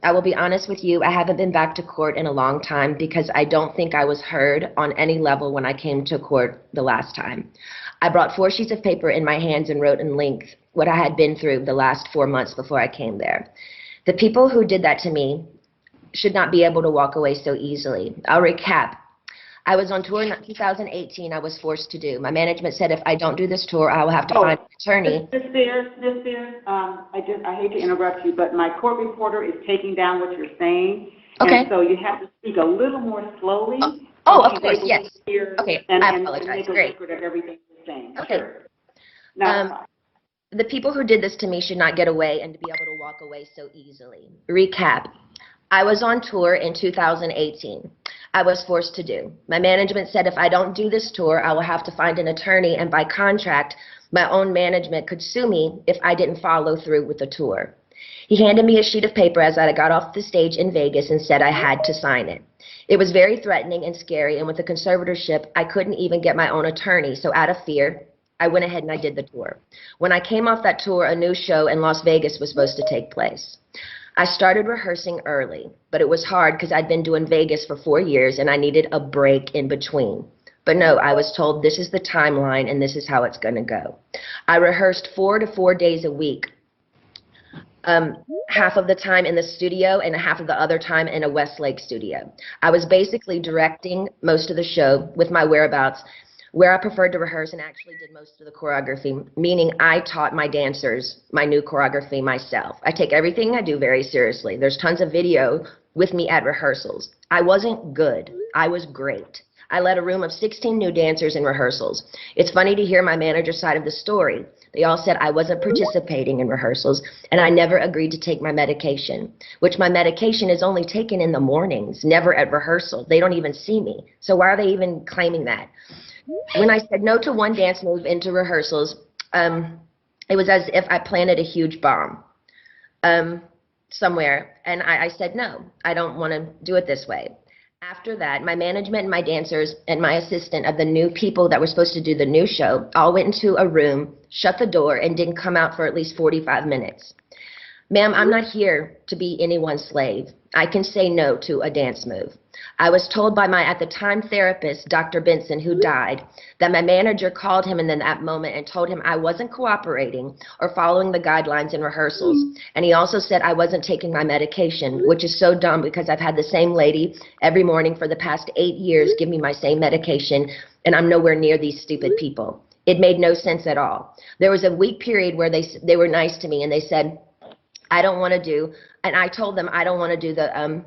I will be honest with you, I haven't been back to court in a long time because I don't think I was heard on any level when I came to court the last time. I brought 4 sheets of paper in my hands and wrote in length what I had been through the last 4 months before I came there. The people who did that to me should not be able to walk away so easily. I'll recap. I was on tour in 2018. I was forced to do. My management said if I don't do this tour, I will have to find Oh, an attorney. Miss Spears, I hate to interrupt you, but my court reporter is taking down what you're saying, and Okay. so you have to speak a little more slowly Oh, so of she's course, able to yes. hear Okay, and, I and apologize. make a Great. record of everything you're saying. Okay. Sure. Now, The people who did this to me should not get away and to be able to walk away so easily. Recap. I was on tour in 2018. I was forced to do. My management said if I don't do this tour, I will have to find an attorney, and by contract, my own management could sue me if I didn't follow through with the tour. He handed me a sheet of paper as I got off the stage in Vegas and said I had to sign it. It was very threatening and scary, and with the conservatorship, I couldn't even get my own attorney, so out of fear, I went ahead and I did the tour. When I came off that tour, a new show in Las Vegas was supposed to take place. I started rehearsing early, but it was hard because I'd been doing Vegas for 4 years and I needed a break in between. But no, I was told this is the timeline and this is how it's going to go. I rehearsed 4 to 4 days a week, half of the time in the studio and half of the other time in a Westlake studio. I was basically directing most of the show with my whereabouts, where I preferred to rehearse and actually did most of the choreography, meaning I taught my dancers my new choreography myself. I take everything I do very seriously. There's tons of video with me at rehearsals. I wasn't good. I was great. I led a room of 16 new dancers in rehearsals. It's funny to hear my manager's side of the story. They all said I wasn't participating in rehearsals, and I never agreed to take my medication, which my medication is only taken in the mornings, never at rehearsal. They don't even see me. So why are they even claiming that? When I said no to one dance move into rehearsals, it was as if I planted a huge bomb somewhere, and I said, no, I don't want to do it this way. After that, my management and my dancers and my assistant of the new people that were supposed to do the new show all went into a room, shut the door, and didn't come out for at least 45 minutes. Ma'am, I'm not here to be anyone's slave. I can say no to a dance move. I was told by my, at the time, therapist, Dr. Benson, who died, that my manager called him in that moment and told him I wasn't cooperating or following the guidelines in rehearsals. And he also said I wasn't taking my medication, which is so dumb because I've had the same lady every morning for the past 8 years give me my same medication, and I'm nowhere near these stupid people. It made no sense at all. There was a week period where they were nice to me, and they said, I don't want to do, and I told them I don't want to do the,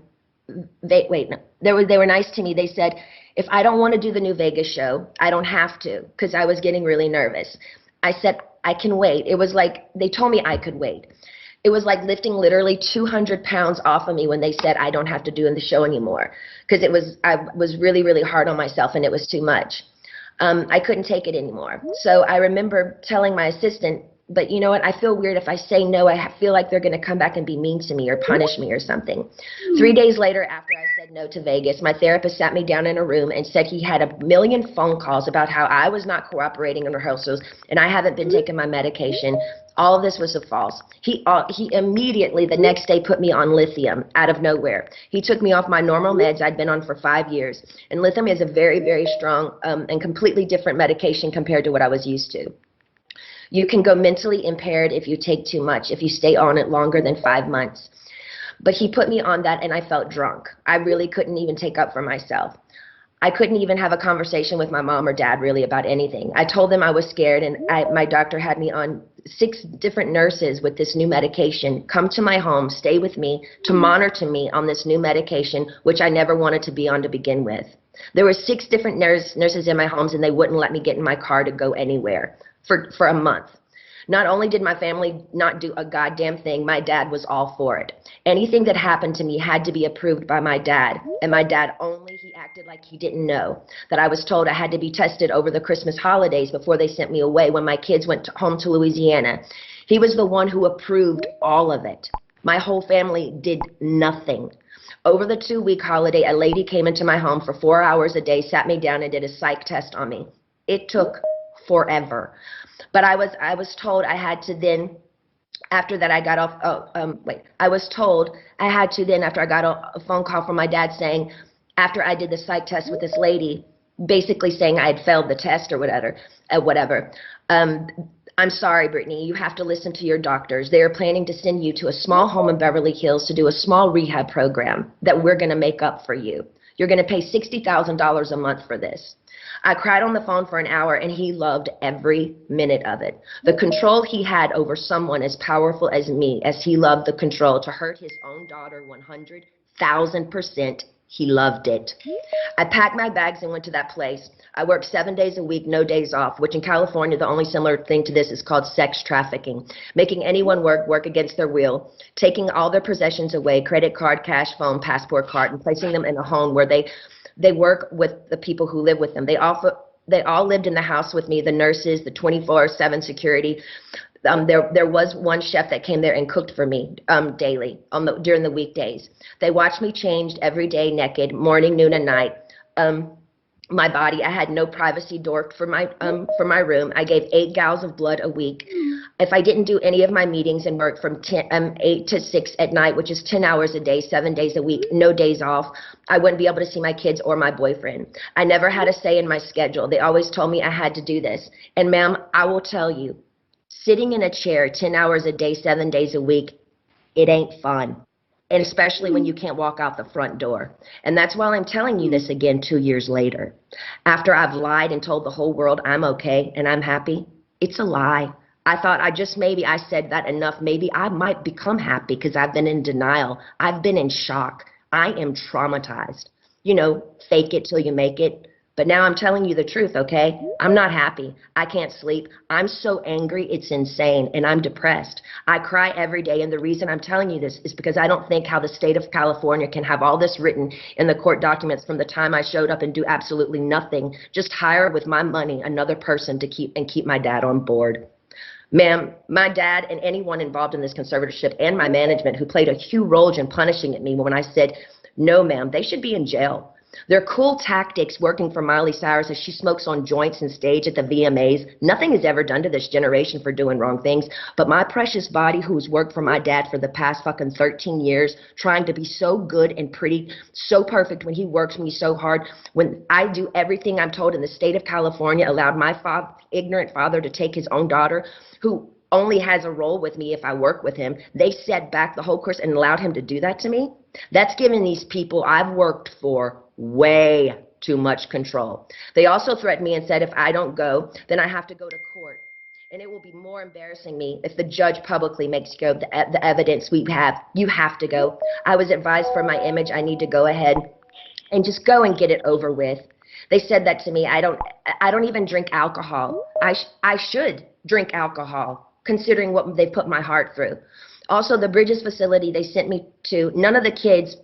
they were nice to me. They said, if I don't want to do the new Vegas show, I don't have to, because I was getting really nervous. I said, I can wait. It was like, they told me I could wait. It was like lifting literally 200 pounds off of me when they said I don't have to do the show anymore, because I was really, really hard on myself, and it was too much. I couldn't take it anymore. So I remember telling my assistant, but you know what, I feel weird if I say no. I feel like they're going to come back and be mean to me or punish me or something. 3 days later, after I said no to Vegas, my therapist sat me down in a room and said he had a million phone calls about how I was not cooperating in rehearsals and I haven't been taking my medication. All of this was false. He immediately the next day put me on lithium out of nowhere. He took me off my normal meds I'd been on for 5 years. And lithium is a very, very strong and completely different medication compared to what I was used to. You can go mentally impaired if you take too much, if you stay on it longer than 5 months. But he put me on that and I felt drunk. I really couldn't even take up for myself. I couldn't even have a conversation with my mom or dad really about anything. I told them I was scared, and my doctor had me on 6 different nurses with this new medication come to my home, stay with me, to monitor me on this new medication, which I never wanted to be on to begin with. There were 6 different nurses in my homes, and they wouldn't let me get in my car to go anywhere for a month. Not only did my family not do a goddamn thing, my dad was all for it. Anything that happened to me had to be approved by my dad, and my dad only, he acted like he didn't know that I was told I had to be tested over the Christmas holidays before they sent me away when my kids went home to Louisiana. He was the one who approved all of it. My whole family did nothing. Over the 2-week holiday, a lady came into my home for 4 hours a day, sat me down, and did a psych test on me. It took forever. But I was told I had to then After that, I got off, I was told I had to then, after I got a phone call from my dad saying, after I did the psych test with this lady, basically saying I had failed the test or whatever. I'm sorry, Brittany, you have to listen to your doctors. They are planning to send you to a small home in Beverly Hills to do a small rehab program that we're going to make up for you. You're going to pay $60,000 a month for this. I cried on the phone for an hour, and he loved every minute of it. The control he had over someone as powerful as me, as he loved the control to hurt his own daughter 100,000%, he loved it. I packed my bags and went to that place. I worked 7 days a week, no days off, which in California, the only similar thing to this is called sex trafficking. Making anyone work against their will, taking all their possessions away, credit card, cash, phone, passport card, and placing them in a home where they work with the people who live with them. They all lived in the house with me, the nurses, the 24/7 security. There was one chef that came there and cooked for me daily during the weekdays. They watched me changed every day naked, morning, noon, and night. My body, I had no privacy door for my room. I gave 8 gallons of blood a week. If I didn't do any of my meetings and work from 8 to 6 at night, which is 10 hours a day, 7 days a week, no days off, I wouldn't be able to see my kids or my boyfriend. I never had a say in my schedule. They always told me I had to do this. And ma'am, I will tell you, sitting in a chair 10 hours a day, 7 days a week, it ain't fun. And especially when you can't walk out the front door. And that's why I'm telling you this again 2 years later. After I've lied and told the whole world I'm okay and I'm happy, it's a lie. I thought maybe I said that enough. Maybe I might become happy because I've been in denial. I've been in shock. I am traumatized. You know, fake it till you make it. But now I'm telling you the truth, okay? I'm not happy. I can't sleep. I'm so angry, it's insane, and I'm depressed. I cry every day, and the reason I'm telling you this is because I don't think how the state of California can have all this written in the court documents from the time I showed up and do absolutely nothing, just hire with my money another person to keep my dad on board. Ma'am, my dad and anyone involved in this conservatorship and my management who played a huge role in punishing at me when I said, no, ma'am, they should be in jail. Their cool tactics working for Miley Cyrus as she smokes on joints and stage at the VMAs. Nothing is ever done to this generation for doing wrong things. But my precious body, who's worked for my dad for the past fucking 13 years, trying to be so good and pretty, so perfect when he works me so hard, when I do everything I'm told in the state of California, allowed my ignorant father to take his own daughter, who only has a role with me if I work with him. They set back the whole course and allowed him to do that to me. That's giving these people I've worked for way too much control. They also threatened me and said if I don't go, then I have to go to court. And it will be more embarrassing me if the judge publicly makes you go, the evidence we have, you have to go. I was advised for my image, I need to go ahead and just go and get it over with. They said that to me. I don't even drink alcohol. I should drink alcohol, considering what they put my heart through. Also, the Bridges facility they sent me to, none of the kids,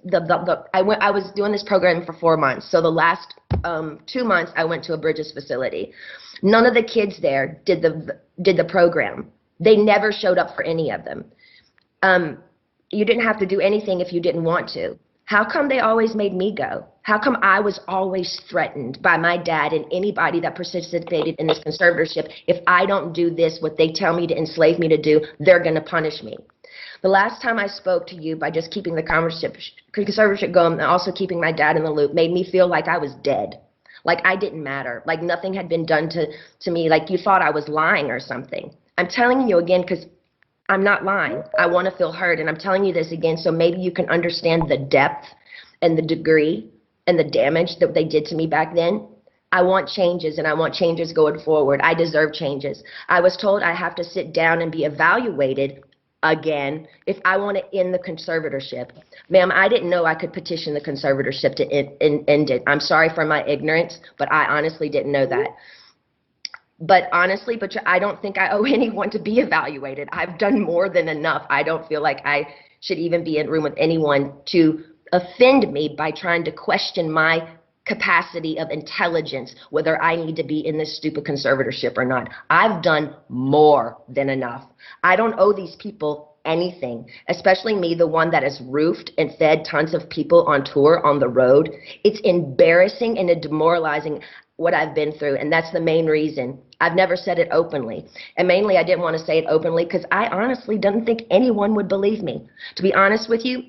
I was doing this program for 4 months. So the last 2 months I went to a Bridges facility. None of the kids there did the program. They never showed up for any of them. You didn't have to do anything if you didn't want to. How come they always made me go? How come I was always threatened by my dad and anybody that participated in this conservatorship? If I don't do this, what they tell me to enslave me to do, they're going to punish me. The last time I spoke to you by just keeping the conservatorship going and also keeping my dad in the loop made me feel like I was dead, like I didn't matter, like nothing had been done to me, like you thought I was lying or something. I'm telling you again because I'm not lying. I want to feel heard, and I'm telling you this again so maybe you can understand the depth and the degree and the damage that they did to me back then. I want changes, and I want changes going forward. I deserve changes. I was told I have to sit down and be evaluated again if I want to end the conservatorship. Ma'am, I didn't know I could petition the conservatorship to end it. I'm sorry for my ignorance, but I honestly didn't know that. But honestly, I don't think I owe anyone to be evaluated. I've done more than enough. I don't feel like I should even be in a room with anyone to offend me by trying to question my capacity of intelligence, whether I need to be in this stupid conservatorship or not. I've done more than enough. I don't owe these people anything, especially me, the one that has roofed and fed tons of people on tour on the road. It's embarrassing and demoralizing what I've been through, and that's the main reason I've never said it openly. And mainly I didn't want to say it openly because I honestly didn't think anyone would believe me. To be honest with you,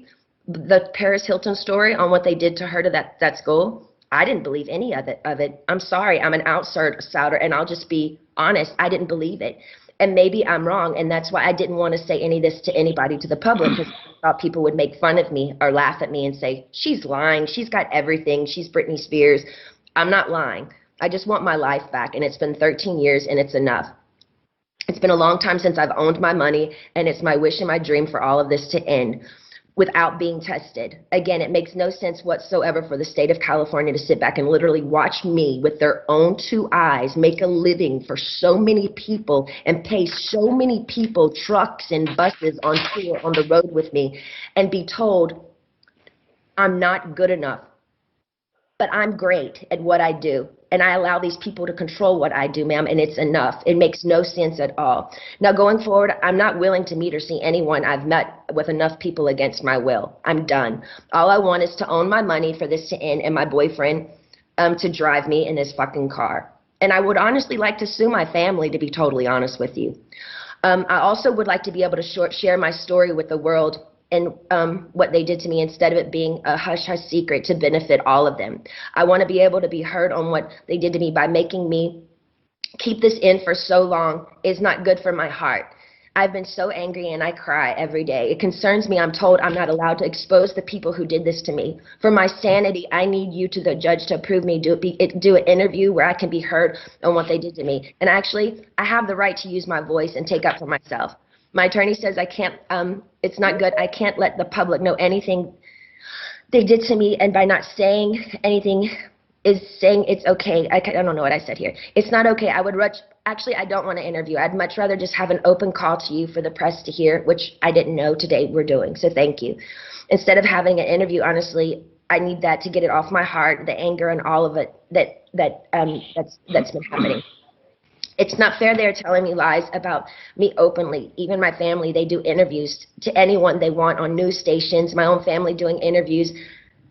the Paris Hilton story on what they did to her to that school, I didn't believe any of it. I'm sorry, I'm an outsider, and I'll just be honest, I didn't believe it. And maybe I'm wrong, and that's why I didn't want to say any of this to anybody, to the public, because I thought people would make fun of me or laugh at me and say, she's lying, she's got everything, she's Britney Spears. I'm not lying. I just want my life back, and it's been 13 years, and it's enough. It's been a long time since I've owned my money, and it's my wish and my dream for all of this to end without being tested. Again, it makes no sense whatsoever for the state of California to sit back and literally watch me with their own two eyes make a living for so many people and pay so many people trucks and buses on tour on the road with me and be told I'm not good enough. But I'm great at what I do, and I allow these people to control what I do, ma'am, and it's enough. It makes no sense at all. Now, going forward, I'm not willing to meet or see anyone I've met with enough people against my will. I'm done. All I want is to own my money for this to end and my boyfriend to drive me in his fucking car. And I would honestly like to sue my family, to be totally honest with you. I also would like to be able to share my story with the world and what they did to me instead of it being a hush-hush secret to benefit all of them. I want to be able to be heard on what they did to me by making me keep this in for so long is not good for my heart. I've been so angry and I cry every day. It concerns me. I'm told I'm not allowed to expose the people who did this to me. For my sanity, I need you to the judge to approve me, do an interview where I can be heard on what they did to me. And actually, I have the right to use my voice and take up for myself. My attorney says I can't, it's not good. I can't let the public know anything they did to me, and by not saying anything is saying it's okay. I don't know what I said here. It's not okay. Actually, I don't want to interview. I'd much rather just have an open call to you for the press to hear, which I didn't know today we're doing, so thank you. Instead of having an interview, honestly, I need that to get it off my heart, the anger and all of it that's been happening. It's not fair they're telling me lies about me openly. Even my family, they do interviews to anyone they want on news stations, my own family doing interviews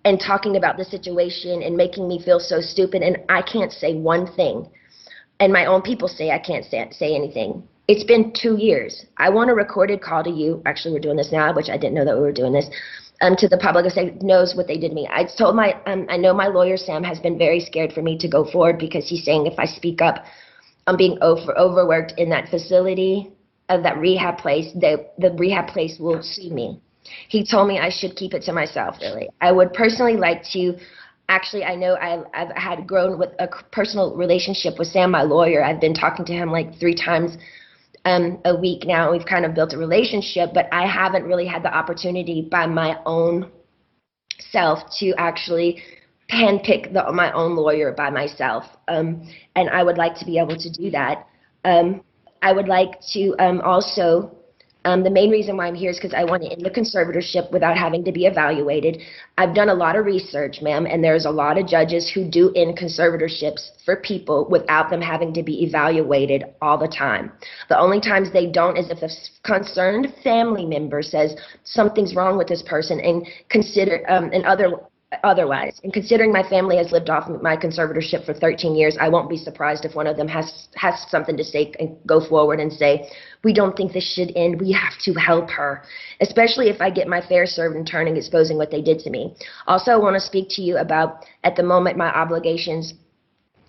and talking about the situation and making me feel so stupid, and I can't say one thing. And my own people say I can't say anything. It's been 2 years. I want a recorded call to you. Actually, we're doing this now, which I didn't know that we were doing this. To the public, if knows what they did to me. I told I know my lawyer, Sam, has been very scared for me to go forward because he's saying if I speak up, I'm being overworked in that facility, that rehab place, the rehab place will sue me. He told me I should keep it to myself, really. I would personally like to, actually, I know I've had grown with a personal relationship with Sam, my lawyer. I've been talking to him like 3 times a week now. We've kind of built a relationship, but I haven't really had the opportunity by my own self to actually handpick my own lawyer by myself, and I would like to be able to do that. I would like to also, the main reason why I'm here is because I want to end the conservatorship without having to be evaluated. I've done a lot of research, ma'am, and there's a lot of judges who do end conservatorships for people without them having to be evaluated all the time. The only times they don't is if a concerned family member says something's wrong with this person and otherwise. And considering my family has lived off my conservatorship for 13 years, I won't be surprised if one of them has something to say and go forward and say, we don't think this should end. We have to help her, especially if I get my fair served in turn and exposing what they did to me. Also, I want to speak to you about, at the moment, my obligations,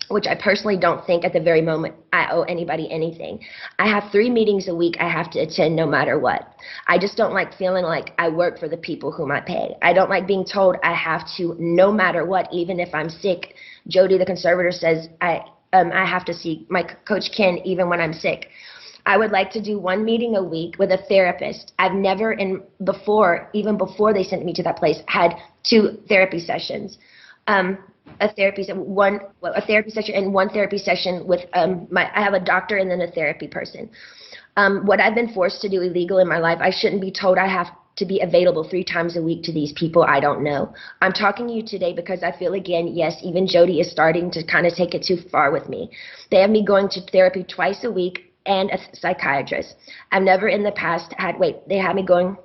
which I personally don't think at the very moment I owe anybody anything. I have 3 meetings a week I have to attend no matter what. I just don't like feeling like I work for the people whom I pay. I don't like being told I have to no matter what, even if I'm sick. Jody, the conservator, says I have to see my coach Ken even when I'm sick. I would like to do 1 meeting a week with a therapist. I've never, even before they sent me to that place, had 2 therapy sessions. A therapy session and 1 therapy session with I have a doctor and then a therapy person. What I've been forced to do illegal in my life, I shouldn't be told I have to be available 3 times a week to these people I don't know. I'm talking to you today because I feel, again, yes, even Jody is starting to kind of take it too far with me. They have me going to therapy twice a week and a psychiatrist. I've never in the past they had me going,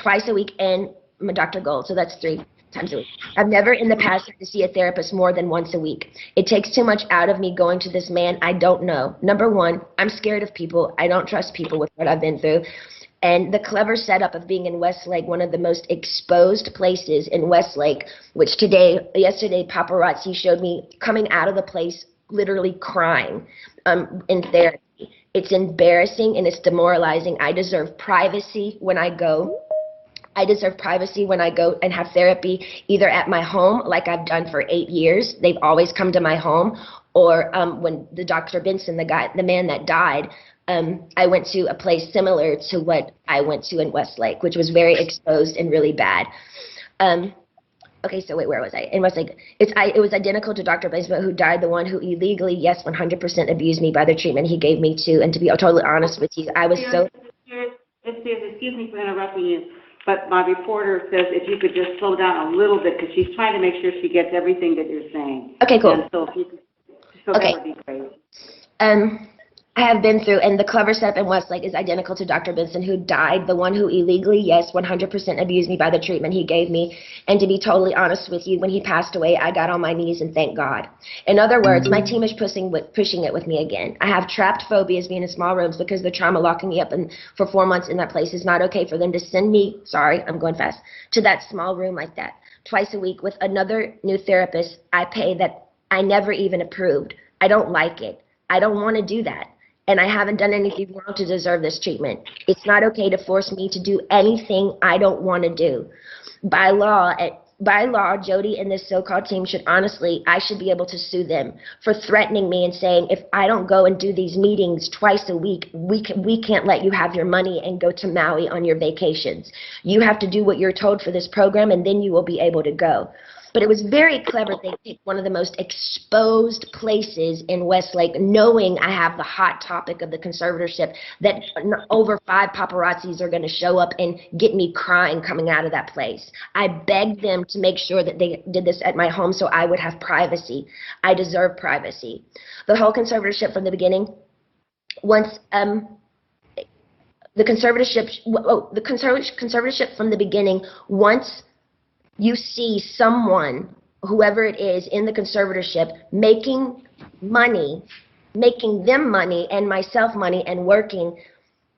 twice a week and Dr. Gold, so that's 3. times a week. I've never in the past had to see a therapist more than once a week. It takes too much out of me going to this man I don't know. Number one, I'm scared of people. I don't trust people with what I've been through. And the clever setup of being in Westlake, one of the most exposed places in Westlake, which yesterday, paparazzi showed me coming out of the place literally crying in therapy. It's embarrassing and it's demoralizing. I deserve privacy when I go. I deserve privacy when I go and have therapy, either at my home, like I've done for 8 years. They've always come to my home. Or when the Dr. Benson, the man that died, I went to a place similar to what I went to in Westlake, which was very exposed and really bad. Okay, so wait, where was I? In Westlake, it was identical to Dr. Benson, who died, the one who illegally, yes, 100% abused me by the treatment he gave me too. And to be totally honest with you, I was so... Excuse me for interrupting you, but my reporter says if you could just slow down a little bit, because she's trying to make sure she gets everything that you're saying. Okay, cool. And so if you could, okay. That would be great. I have been through, and the clever setup in Westlake is identical to Dr. Benson, who died, the one who illegally, yes, 100% abused me by the treatment he gave me. And to be totally honest with you, when he passed away, I got on my knees and thanked God. In other words, my team is pushing it with me again. I have trapped phobias being in small rooms because the trauma locking me up for 4 months in that place. Is not okay for them to send me, sorry, I'm going fast, to that small room like that twice a week with another new therapist I pay that I never even approved. I don't like it. I don't want to do that. And I haven't done anything wrong to deserve this treatment. It's not okay to force me to do anything I don't want to do. By law, Jody and this so-called team I should be able to sue them for threatening me and saying, if I don't go and do these meetings twice a week, we can't let you have your money and go to Maui on your vacations. You have to do what you're told for this program, and then you will be able to go. But it was very clever. They picked one of the most exposed places in Westlake, knowing I have the hot topic of the conservatorship, that over 5 paparazzis are going to show up and get me crying coming out of that place. I begged them to make sure that they did this at my home so I would have privacy. I deserve privacy. The whole conservatorship from the beginning, once the conservatorship from the beginning, once you see someone, whoever it is, in the conservatorship making them money and myself money and working,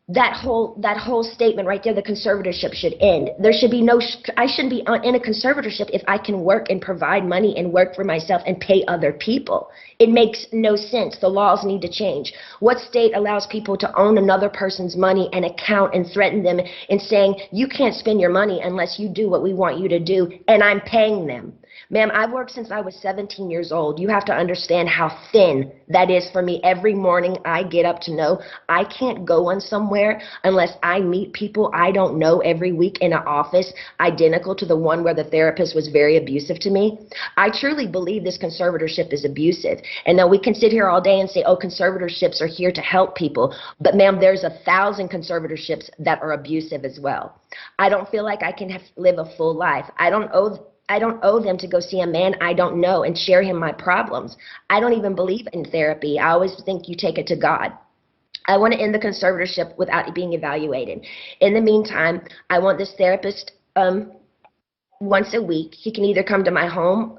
that whole statement right there, the conservatorship should end. There should be I shouldn't be in a conservatorship if I can work and provide money and work for myself and pay other people. It makes no sense. The laws need to change. What state allows people to own another person's money and account and threaten them and saying, you can't spend your money unless you do what we want you to do, and I'm paying them? Ma'am, I've worked since I was 17 years old. You have to understand how thin that is for me. Every morning I get up to know I can't go on somewhere unless I meet people I don't know every week in an office identical to the one where the therapist was very abusive to me. I truly believe this conservatorship is abusive. And now we can sit here all day and say, oh, conservatorships are here to help people. But ma'am, there's 1,000 conservatorships that are abusive as well. I don't feel like I can live a full life. I don't owe them to go see a man I don't know and share him my problems. I don't even believe in therapy. I always think you take it to God. I want to end the conservatorship without being evaluated. In the meantime, I want this therapist once a week. He can either come to my home.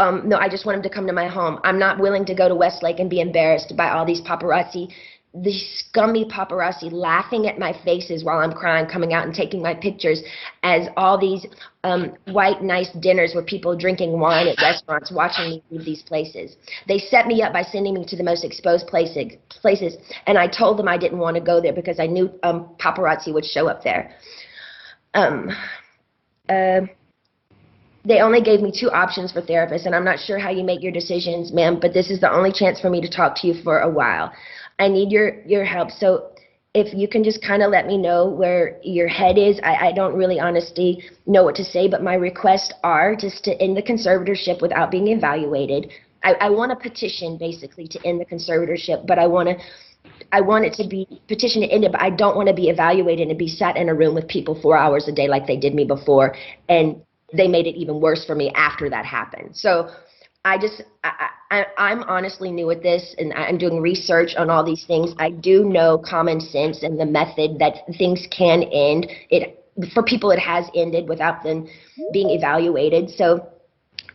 No, I just want him to come to my home. I'm not willing to go to Westlake and be embarrassed by all these paparazzi, these scummy paparazzi laughing at my faces while I'm crying, coming out and taking my pictures as all these white, nice dinners with people drinking wine at restaurants, watching me leave these places. They set me up by sending me to the most exposed places, and I told them I didn't want to go there because I knew paparazzi would show up there. They only gave me 2 options for therapists, and I'm not sure how you make your decisions, ma'am, but this is the only chance for me to talk to you for a while. I need your help. So if you can just kind of let me know where your head is. I don't really honestly know what to say, but my requests are just to end the conservatorship without being evaluated. I want a petition basically to end the conservatorship, but I want it to be petition to end it, but I don't want to be evaluated and be sat in a room with people 4 hours a day like they did me before, and they made it even worse for me after that happened. So I'm honestly new at this, and I'm doing research on all these things. I do know common sense and the method that things can end. for people it has ended without them being evaluated. So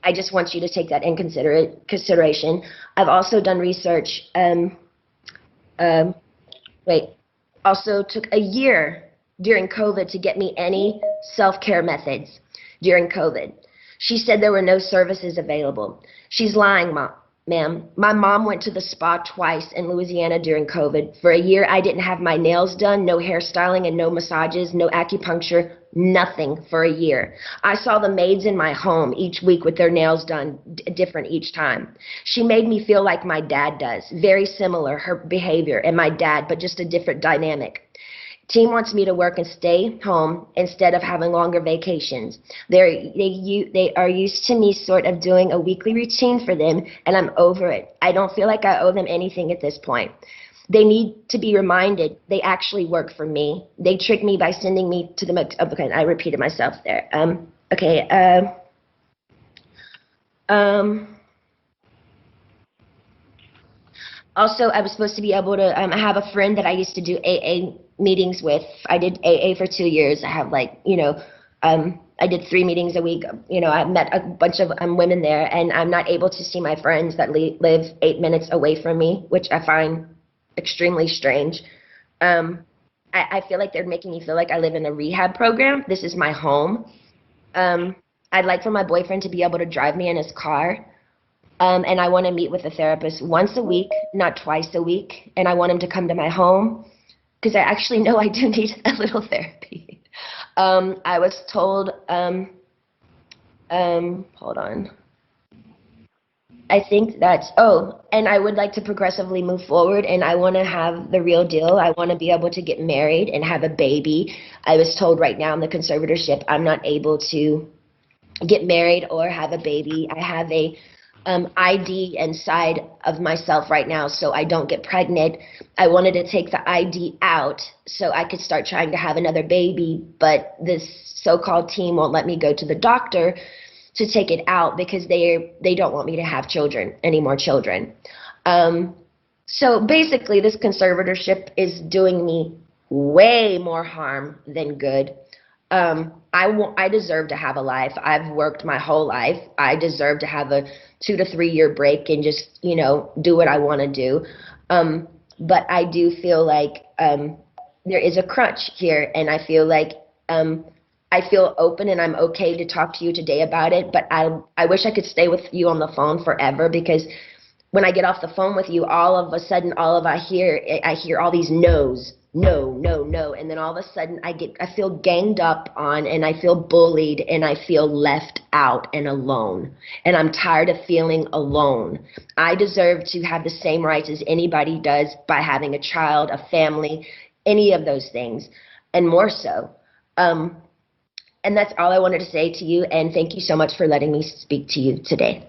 I just want you to take that in consideration. I've also done research. Um, also took a year during COVID to get me any self-care methods during COVID. She said there were no services available. She's lying, ma'am. My mom went to the spa twice in Louisiana during COVID. For a year, I didn't have my nails done, no hairstyling and no massages, no acupuncture, nothing for a year. I saw the maids in my home each week with their nails done different each time. She made me feel like my dad does, very similar, her behavior and my dad, but just a different dynamic. Team wants me to work and stay home instead of having longer vacations. They are used to me sort of doing a weekly routine for them, and I'm over it. I don't feel like I owe them anything at this point. They need to be reminded they actually work for me. They trick me by sending me to the, okay, I repeated myself there. Also, I was supposed to be able to, I have a friend that I used to do AA meetings with. I did AA for 2 years. I have I did 3 meetings a week. I met a bunch of women there, and I'm not able to see my friends that live 8 minutes away from me, which I find extremely strange. I feel like they're making me feel like I live in a rehab program. This is my home. I'd like for my boyfriend to be able to drive me in his car. And I want to meet with a therapist once a week, not twice a week. And I want him to come to my home because I actually know I do need a little therapy. I was told, hold on. I think that's, and I would like to progressively move forward, and I want to have the real deal. I want to be able to get married and have a baby. I was told right now in the conservatorship I'm not able to get married or have a baby. I have a ID inside of myself right now so I don't get pregnant. I wanted to take the ID out so I could start trying to have another baby, but this so-called team won't let me go to the doctor to take it out because they don't want me to have any more children. So basically this conservatorship is doing me way more harm than good. I deserve to have a life. I've worked my whole life. I deserve to have a 2 to 3 year break and just, do what I want to do. But I do feel like there is a crutch here, and I feel like I feel open and I'm okay to talk to you today about it, but I wish I could stay with you on the phone forever, because when I get off the phone with you, all of a sudden, I hear all these no's, no, no, no, and then all of a sudden I feel ganged up on, and I feel bullied, and I feel left out and alone, and I'm tired of feeling alone. I deserve to have the same rights as anybody does by having a child, a family, any of those things, and more so. And that's all I wanted to say to you, and thank you so much for letting me speak to you today.